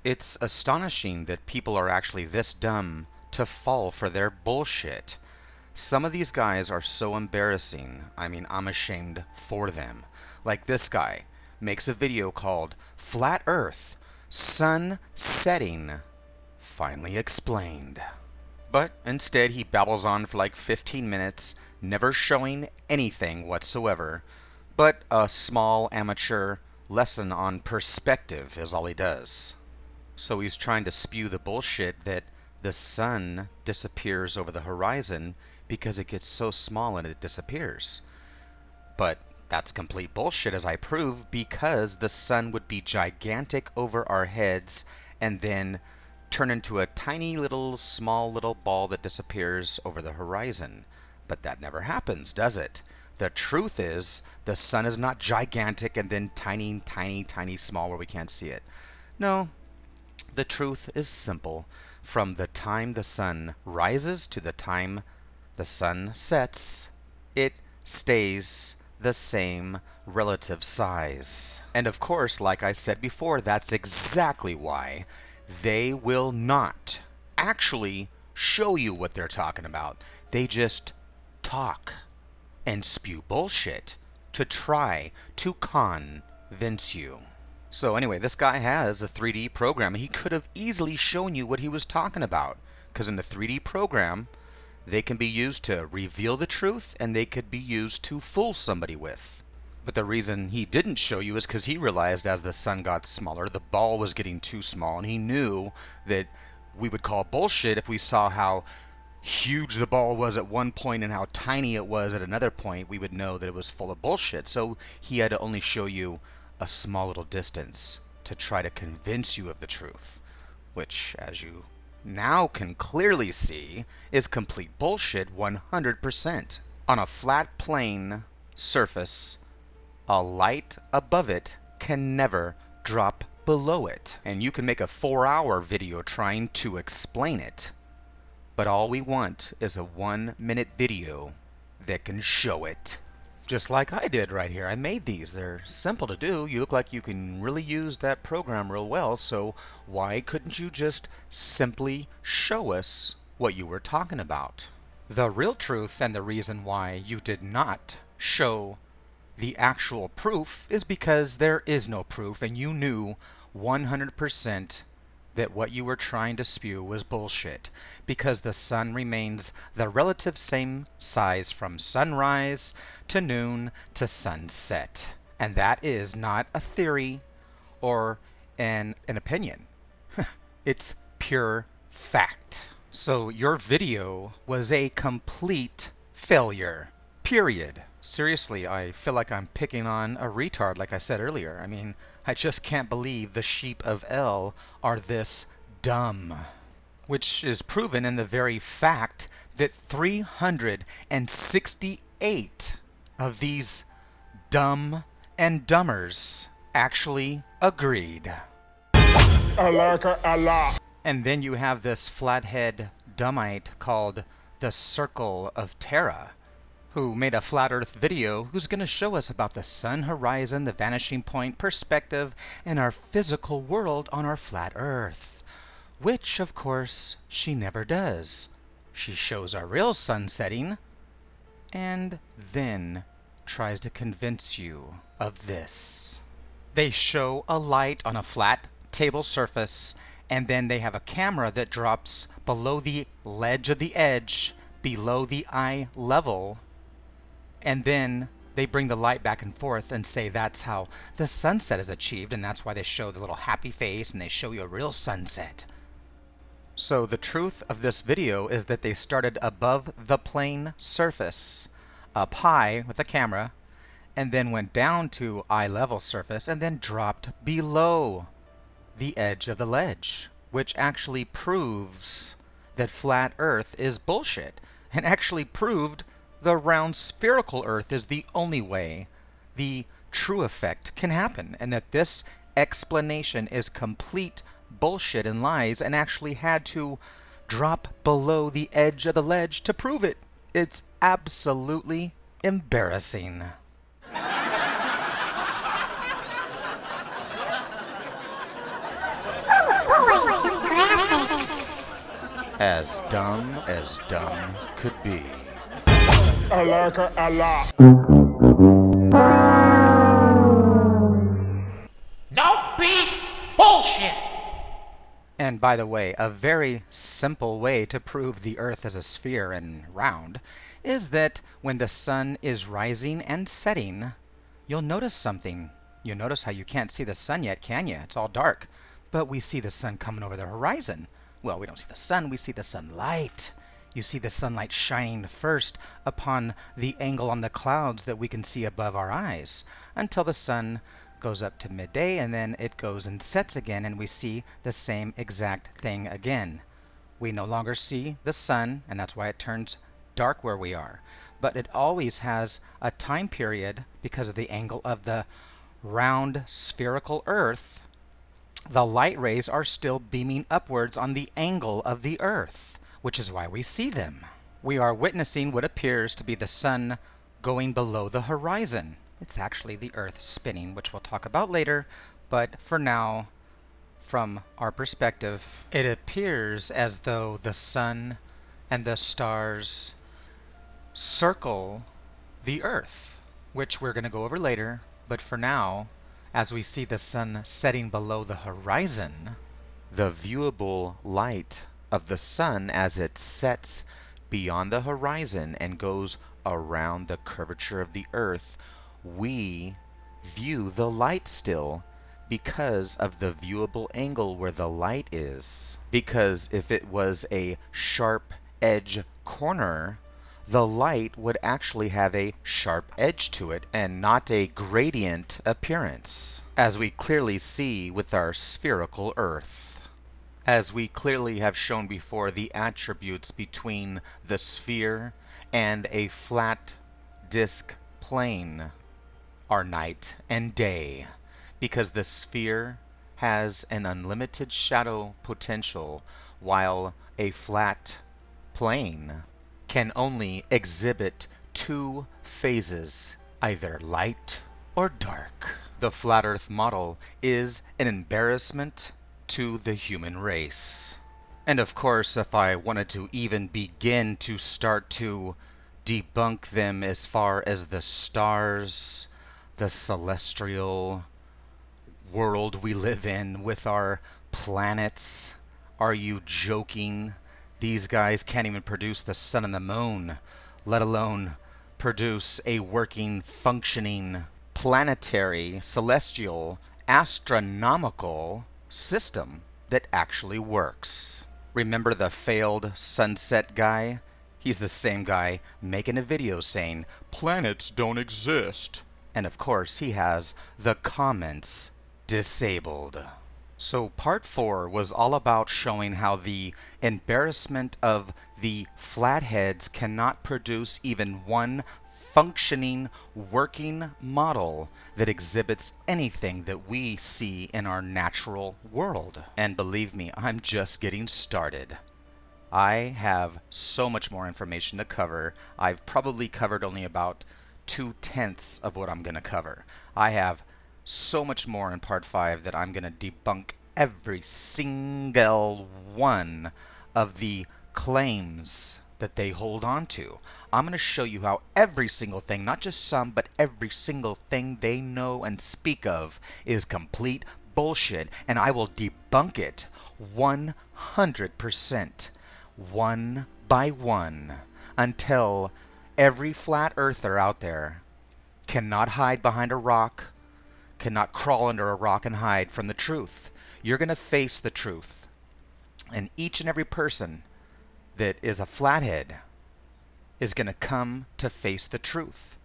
It's astonishing that people are actually this dumb to fall for their bullshit. Some of these guys are so embarrassing. I mean, I'm ashamed for them. Like this guy makes a video called Flat Earth, Sun Setting, Finally Explained. But instead he babbles on for like 15 minutes, never showing anything whatsoever. But a small amateur lesson on perspective is all he does. So he's trying to spew the bullshit that the sun disappears over the horizon because it gets so small and it disappears. But that's complete bullshit, as I prove, because the sun would be gigantic over our heads and then turn into a tiny little small little ball that disappears over the horizon. But that never happens, does it? The truth is, the sun is not gigantic and then tiny, tiny, tiny small where we can't see it. No, the truth is simple. From the time the sun rises to the time the sun sets, it stays the same relative size. And of course, like I said before, that's exactly why they will not actually show you what they're talking about. They just talk and spew bullshit to try to convince you. So anyway, this guy has a 3D program. He could have easily shown you what he was talking about, because in the 3D program, they can be used to reveal the truth and they could be used to fool somebody with. But the reason he didn't show you is because he realized as the sun got smaller, the ball was getting too small, and he knew that we would call bullshit if we saw how huge the ball was at one point and how tiny it was at another point. We would know that it was full of bullshit. So he had to only show you a small little distance to try to convince you of the truth, which, as you now can clearly see, is complete bullshit 100%. On a flat plane surface, a light above it can never drop below it. And you can make a 4-hour video trying to explain it. But all we want is a 1-minute video that can show it. Just like I did right here. I made these. They're simple to do. You look like you can really use that program real well, so why couldn't you just simply show us what you were talking about? The real truth and the reason why you did not show the actual proof is because there is no proof, and you knew 100% that what you were trying to spew was bullshit, because the sun remains the relative same size from sunrise to noon to sunset. And that is not a theory or an opinion. It's pure fact. So your video was a complete failure. Period. Seriously, I feel like I'm picking on a retard like I said earlier. I mean, I just can't believe the sheep of L are this dumb. Which is proven in the very fact that 368 of these dumb and dumbers actually agreed. Allah. And then you have this flathead dummite called the CIRCLE of TERRA, who made a flat earth video who's going to show us about the sun horizon, the vanishing point, perspective, and our physical world on our flat earth. Which, of course, she never does. She shows our real sun setting, and then tries to convince you of this. They show a light on a flat table surface, and then they have a camera that drops below the ledge of the edge, below the eye level, and then they bring the light back and forth and say that's how the sunset is achieved, and that's why they show the little happy face and they show you a real sunset. So the truth of this video is that they started above the plane surface, up high with a camera, and then went down to eye level surface and then dropped below the edge of the ledge, which actually proves that flat Earth is bullshit, and actually proved the round spherical Earth is the only way the true effect can happen, and that this explanation is complete bullshit and lies, and actually had to drop below the edge of the ledge to prove it. It's absolutely embarrassing. As dumb could be. I like her a lot. No beef bullshit. And by the way, a very simple way to prove the Earth is a sphere and round is that when the sun is rising and setting, you'll notice something. You'll notice how you can't see the sun yet, can you? It's all dark. But we see the sun coming over the horizon. Well, we don't see the sun, we see the sunlight. You see the sunlight shining first upon the angle on the clouds that we can see above our eyes until the sun goes up to midday, and then it goes and sets again, and we see the same exact thing again. We no longer see the sun, and that's why it turns dark where we are. But it always has a time period because of the angle of the round spherical Earth. The light rays are still beaming upwards on the angle of the Earth, which is why we see them. We are witnessing what appears to be the sun going below the horizon. It's actually the Earth spinning, which we'll talk about later, but for now, from our perspective, it appears as though the sun and the stars circle the Earth, which we're going to go over later, but for now, as we see the sun setting below the horizon, the viewable light of the sun as it sets beyond the horizon and goes around the curvature of the Earth, we view the light still because of the viewable angle where the light is. Because if it was a sharp edge corner, the light would actually have a sharp edge to it and not a gradient appearance, as we clearly see with our spherical Earth. As we clearly have shown before, the attributes between the sphere and a flat disk plane are night and day, because the sphere has an unlimited shadow potential, while a flat plane can only exhibit two phases, either light or dark. The flat Earth model is an embarrassment to the human race. And of course, if I wanted to even begin to start to debunk them as far as the stars, the celestial world we live in with our planets, are you joking? These guys can't even produce the sun and the moon, let alone produce a working, functioning, planetary, celestial, astronomical system that actually works. Remember the failed sunset guy? He's the same guy making a video saying, planets don't exist. And of course, he has the comments disabled. So part 4 was all about showing how the embarrassment of the flatheads cannot produce even one functioning, working model that exhibits anything that we see in our natural world. And believe me, I'm just getting started. I have so much more information to cover. I've probably covered only about 2/10 of what I'm going to cover. I have so much more in part 5 that I'm going to debunk every single one of the claims that they hold on to. I'm going to show you how every single thing, not just some, but every single thing they know and speak of is complete bullshit, and I will debunk it 100%, one by one, until every flat earther out there cannot hide behind a rock, cannot crawl under a rock and hide from the truth. You're going to face the truth. And each and every person that is a flathead is going to come to face the truth.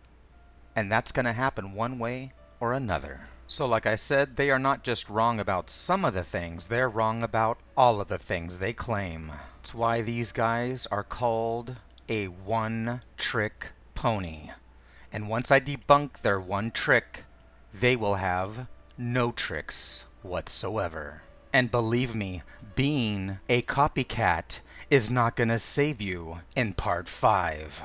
And that's going to happen one way or another. So like I said, they are not just wrong about some of the things, they're wrong about all of the things they claim. That's why these guys are called a one-trick pony. And once I debunk their one trick, they will have no tricks whatsoever. And believe me, being a copycat is not going to save you in part 5.